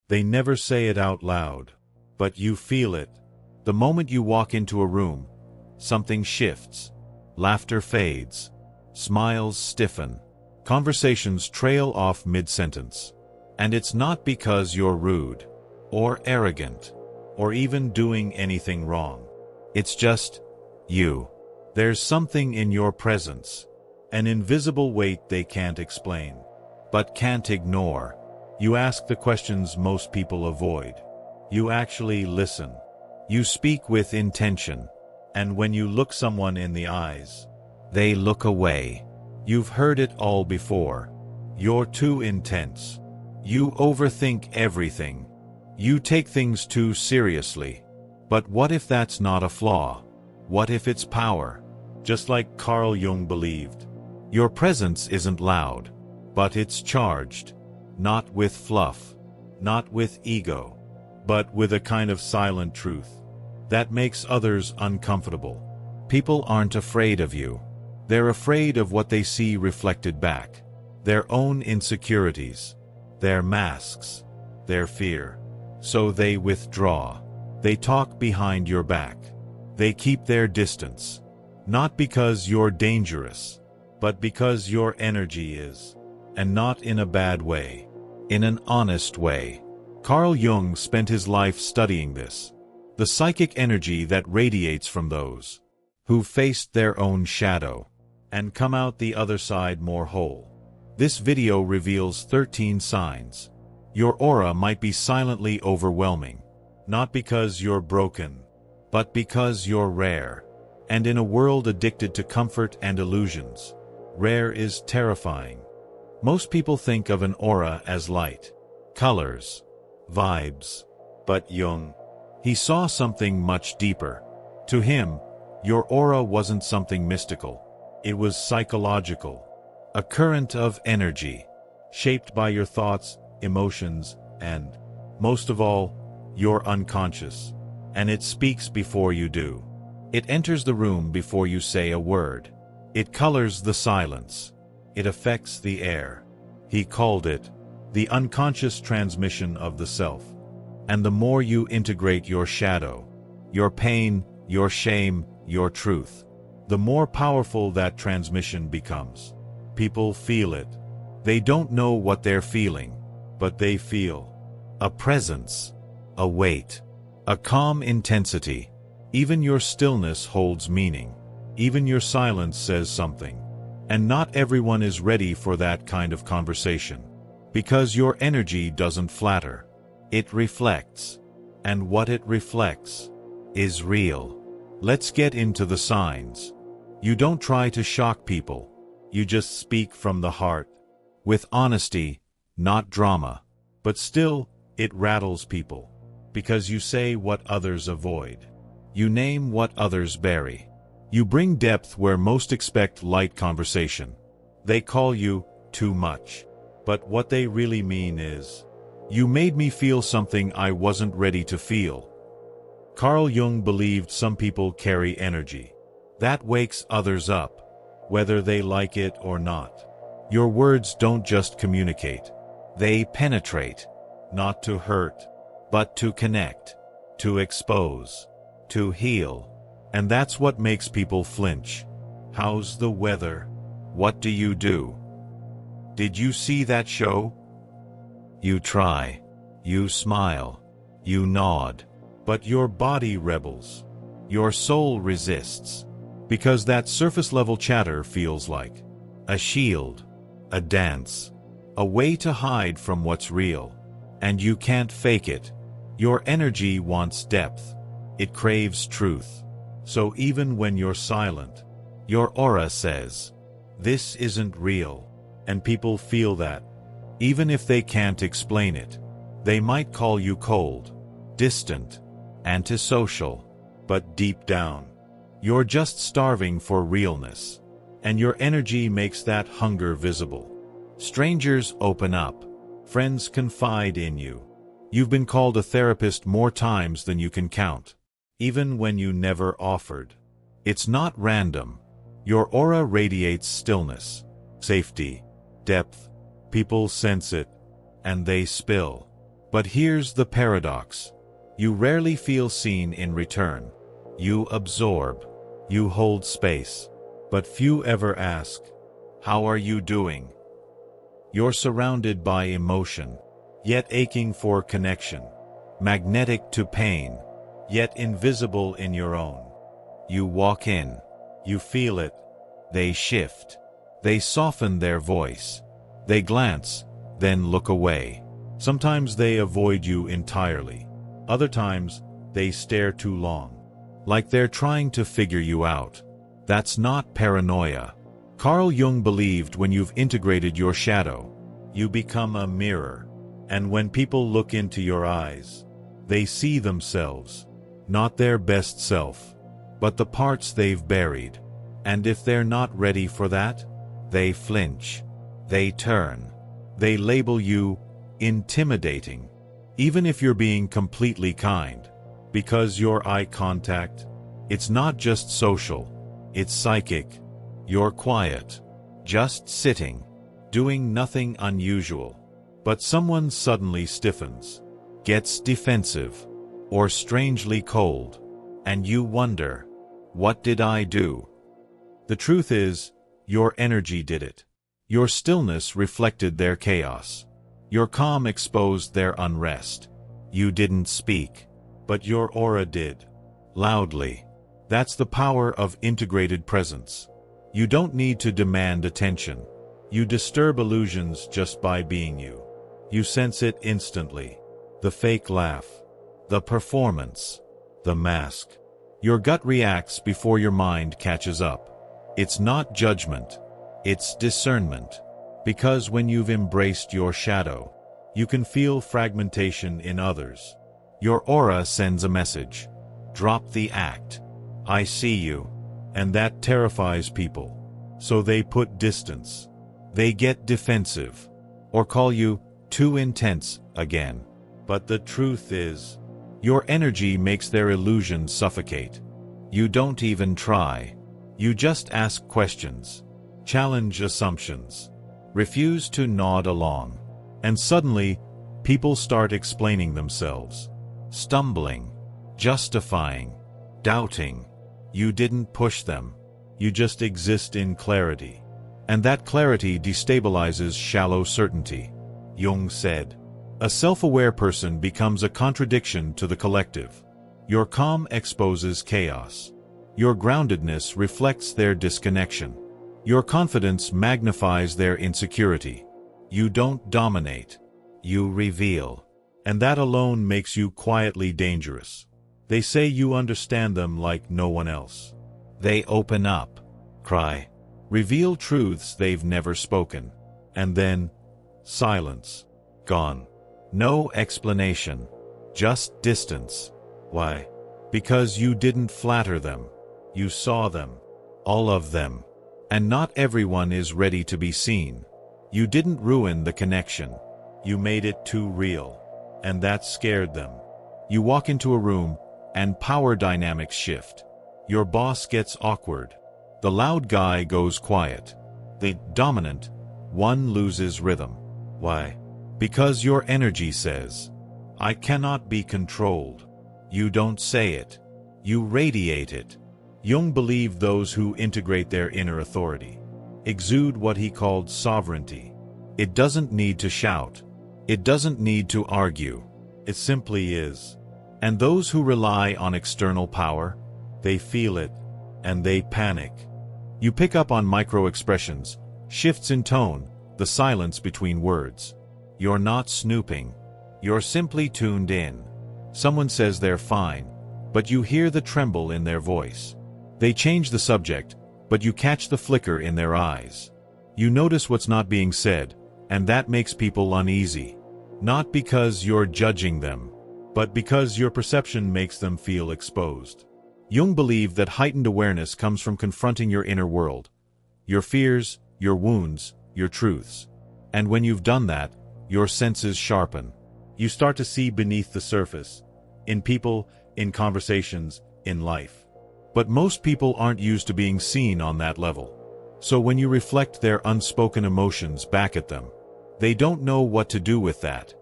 They never say it out loud, but you feel it. The moment you walk into a room, something shifts. Laughter fades. Smiles stiffen. Conversations trail off mid-sentence. And it's not because you're rude, or arrogant, or even doing anything wrong. It's just you. There's something in your presence, an invisible weight they can't explain, but can't ignore. You ask the questions most people avoid. You actually listen. You speak with intention. And when you look someone in the eyes, they look away. You've heard it all before. You're too intense. You overthink everything. You take things too seriously. But what if that's not a flaw? What if it's power? Just like Carl Jung believed. Your presence isn't loud, but it's charged. Not with fluff, not with ego, but with a kind of silent truth that makes others uncomfortable. People aren't afraid of you. They're afraid of what they see reflected back. Their own insecurities, their masks, their fear. So they withdraw. They talk behind your back. They keep their distance. Not because you're dangerous, but because your energy is. And not in a bad way. In an honest way. Carl Jung spent his life studying this. The psychic energy that radiates from those who faced their own shadow and come out the other side more whole. This video reveals 13 signs. Your aura might be silently overwhelming, not because you're broken, but because you're rare. And in a world addicted to comfort and illusions, rare is terrifying. Most people think of an aura as light, colors, vibes. But Jung, he saw something much deeper. To him, your aura wasn't something mystical. It was psychological. A current of energy, shaped by your thoughts, emotions, and, most of all, your unconscious. And it speaks before you do. It enters the room before you say a word. It colors the silence. It affects the air. He called it the unconscious transmission of the self. And the more you integrate your shadow, your pain, your shame, your truth, the more powerful that transmission becomes. People feel it. They don't know what they're feeling, but they feel a presence, a weight, a calm intensity. Even your stillness holds meaning. Even your silence says something. And not everyone is ready for that kind of conversation. Because your energy doesn't flatter. It reflects. And what it reflects is real. Let's get into the signs. You don't try to shock people. You just speak from the heart. With honesty, not drama. But still, it rattles people. Because you say what others avoid. You name what others bury. You bring depth where most expect light conversation. They call you too much. But what they really mean is, you made me feel something I wasn't ready to feel. Carl Jung believed some people carry energy that wakes others up, whether they like it or not. Your words don't just communicate. They penetrate, not to hurt, but to connect, to expose, to heal. And that's what makes people flinch. How's the weather? What do you do? Did you see that show? You try. You smile. You nod. But your body rebels. Your soul resists. Because that surface-level chatter feels like a shield, a dance, a way to hide from what's real. And you can't fake it. Your energy wants depth. It craves truth. So even when you're silent, your aura says, this isn't real. And people feel that. Even if they can't explain it. They might call you cold, distant, antisocial. But deep down, you're just starving for realness. And your energy makes that hunger visible. Strangers open up. Friends confide in you. You've been called a therapist more times than you can count. Even when you never offered. It's not random. Your aura radiates stillness, safety, depth. People sense it, and they spill. But here's the paradox. You rarely feel seen in return. You absorb. You hold space. But few ever ask, "How are you doing?" You're surrounded by emotion, yet aching for connection. Magnetic to pain, yet invisible in your own. You walk in. You feel it. They shift. They soften their voice. They glance, then look away. Sometimes they avoid you entirely. Other times, they stare too long. Like they're trying to figure you out. That's not paranoia. Carl Jung believed when you've integrated your shadow, you become a mirror. And when people look into your eyes, they see themselves, not their best self, but the parts they've buried. And if they're not ready for that, they flinch. They turn. They label you intimidating, even if you're being completely kind. Because your eye contact, it's not just social, it's psychic. You're quiet, just sitting, doing nothing unusual. But someone suddenly stiffens, gets defensive, or strangely cold, and you wonder, what did I do? The truth is, your energy did it. Your stillness reflected their chaos. Your calm exposed their unrest. You didn't speak, but your aura did. Loudly. That's the power of integrated presence. You don't need to demand attention. You disturb illusions just by being you. You sense it instantly. The fake laugh. The performance. The mask. Your gut reacts before your mind catches up. It's not judgment. It's discernment. Because when you've embraced your shadow, you can feel fragmentation in others. Your aura sends a message. Drop the act. I see you. And that terrifies people. So they put distance. They get defensive. Or call you too intense again. But the truth is, your energy makes their illusion suffocate. You don't even try. You just ask questions. Challenge assumptions. Refuse to nod along. And suddenly, people start explaining themselves. Stumbling. Justifying. Doubting. You didn't push them. You just exist in clarity. And that clarity destabilizes shallow certainty. Jung said, a self-aware person becomes a contradiction to the collective. Your calm exposes chaos. Your groundedness reflects their disconnection. Your confidence magnifies their insecurity. You don't dominate. You reveal. And that alone makes you quietly dangerous. They say you understand them like no one else. They open up, cry, reveal truths they've never spoken. And then, silence. Gone. No explanation. Just distance. Why? Because you didn't flatter them. You saw them. All of them. And not everyone is ready to be seen. You didn't ruin the connection. You made it too real. And that scared them. You walk into a room, and power dynamics shift. Your boss gets awkward. The loud guy goes quiet. The dominant one loses rhythm. Why? Because your energy says, I cannot be controlled. You don't say it. You radiate it. Jung believed those who integrate their inner authority exude what he called sovereignty. It doesn't need to shout. It doesn't need to argue. It simply is. And those who rely on external power, they feel it, and they panic. You pick up on micro-expressions, shifts in tone, the silence between words. You're not snooping. You're simply tuned in. Someone says they're fine, but you hear the tremble in their voice. They change the subject, but you catch the flicker in their eyes. You notice what's not being said, and that makes people uneasy. Not because you're judging them, but because your perception makes them feel exposed. Jung believed that heightened awareness comes from confronting your inner world, your fears, your wounds, your truths. And when you've done that, your senses sharpen. You start to see beneath the surface, in people, in conversations, in life. But most people aren't used to being seen on that level. So when you reflect their unspoken emotions back at them, they don't know what to do with that.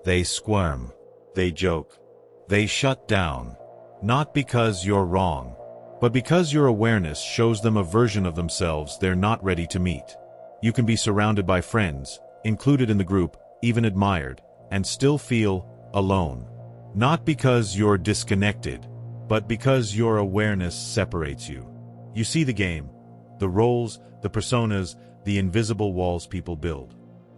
They squirm. They joke. They shut down. Not because you're wrong, but because your awareness shows them a version of themselves they're not ready to meet. You can be surrounded by friends, included in the group, even admired, and still feel alone. Not because you're disconnected, but because your awareness separates you. You see the game, the roles, the personas, the invisible walls people build.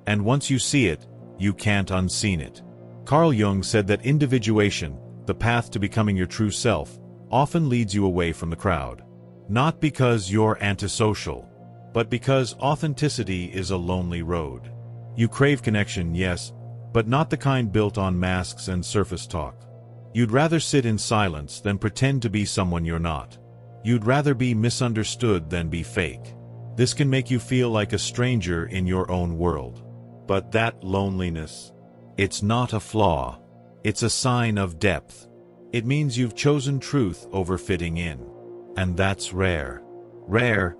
And once you see it, you can't unseen it. Carl Jung said that individuation, the path to becoming your true self, often leads you away from the crowd. Not because you're antisocial, but because authenticity is a lonely road. You crave connection, yes, but not the kind built on masks and surface talk. You'd rather sit in silence than pretend to be someone you're not. You'd rather be misunderstood than be fake. This can make you feel like a stranger in your own world. But that loneliness, it's not a flaw. It's a sign of depth. It means you've chosen truth over fitting in. And that's rare. Rare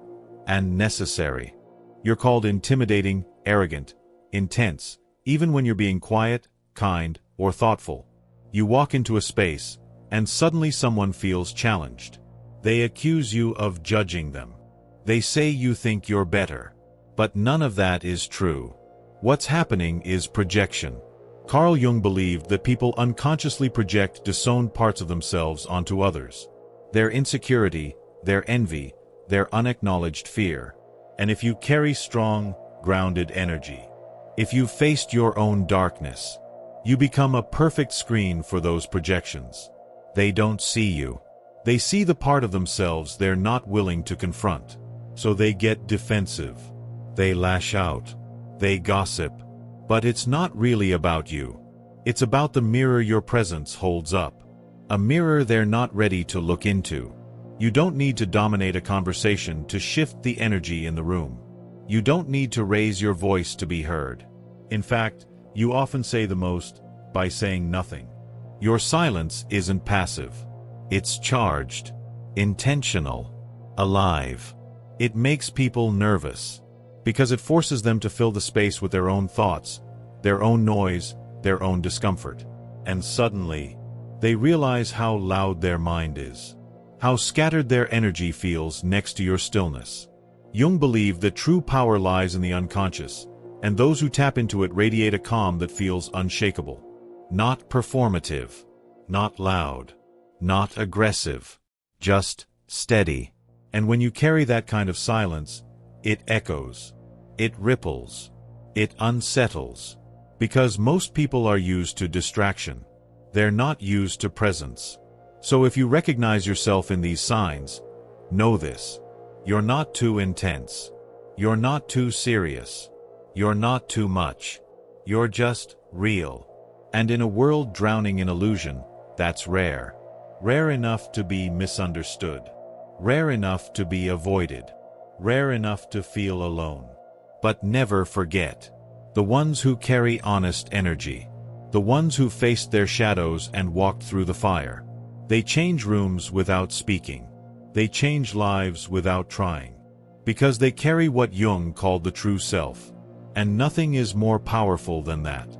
and necessary. You're called intimidating, arrogant, intense, even when you're being quiet, kind, or thoughtful. You walk into a space, and suddenly someone feels challenged. They accuse you of judging them. They say you think you're better. But none of that is true. What's happening is projection. Carl Jung believed that people unconsciously project disowned parts of themselves onto others. Their insecurity, their envy, their unacknowledged fear. And if you carry strong, grounded energy, if you've faced your own darkness, you become a perfect screen for those projections. They don't see you. They see the part of themselves they're not willing to confront. So they get defensive. They lash out. They gossip. But it's not really about you. It's about the mirror your presence holds up. A mirror they're not ready to look into. You don't need to dominate a conversation to shift the energy in the room. You don't need to raise your voice to be heard. In fact, you often say the most by saying nothing. Your silence isn't passive. It's charged, intentional, alive. It makes people nervous because it forces them to fill the space with their own thoughts, their own noise, their own discomfort. And suddenly, they realize how loud their mind is, how scattered their energy feels next to your stillness. Jung believed that true power lies in the unconscious, and those who tap into it radiate a calm that feels unshakable. Not performative, not loud, not aggressive, just steady. And when you carry that kind of silence, it echoes, it ripples, it unsettles. Because most people are used to distraction. They're not used to presence. So if you recognize yourself in these signs, know this. You're not too intense. You're not too serious. You're not too much. You're just real. And in a world drowning in illusion, that's rare. Rare enough to be misunderstood. Rare enough to be avoided. Rare enough to feel alone. But never forget. The ones who carry honest energy. The ones who faced their shadows and walked through the fire. They change rooms without speaking. They change lives without trying. Because they carry what Jung called the true self. And nothing is more powerful than that.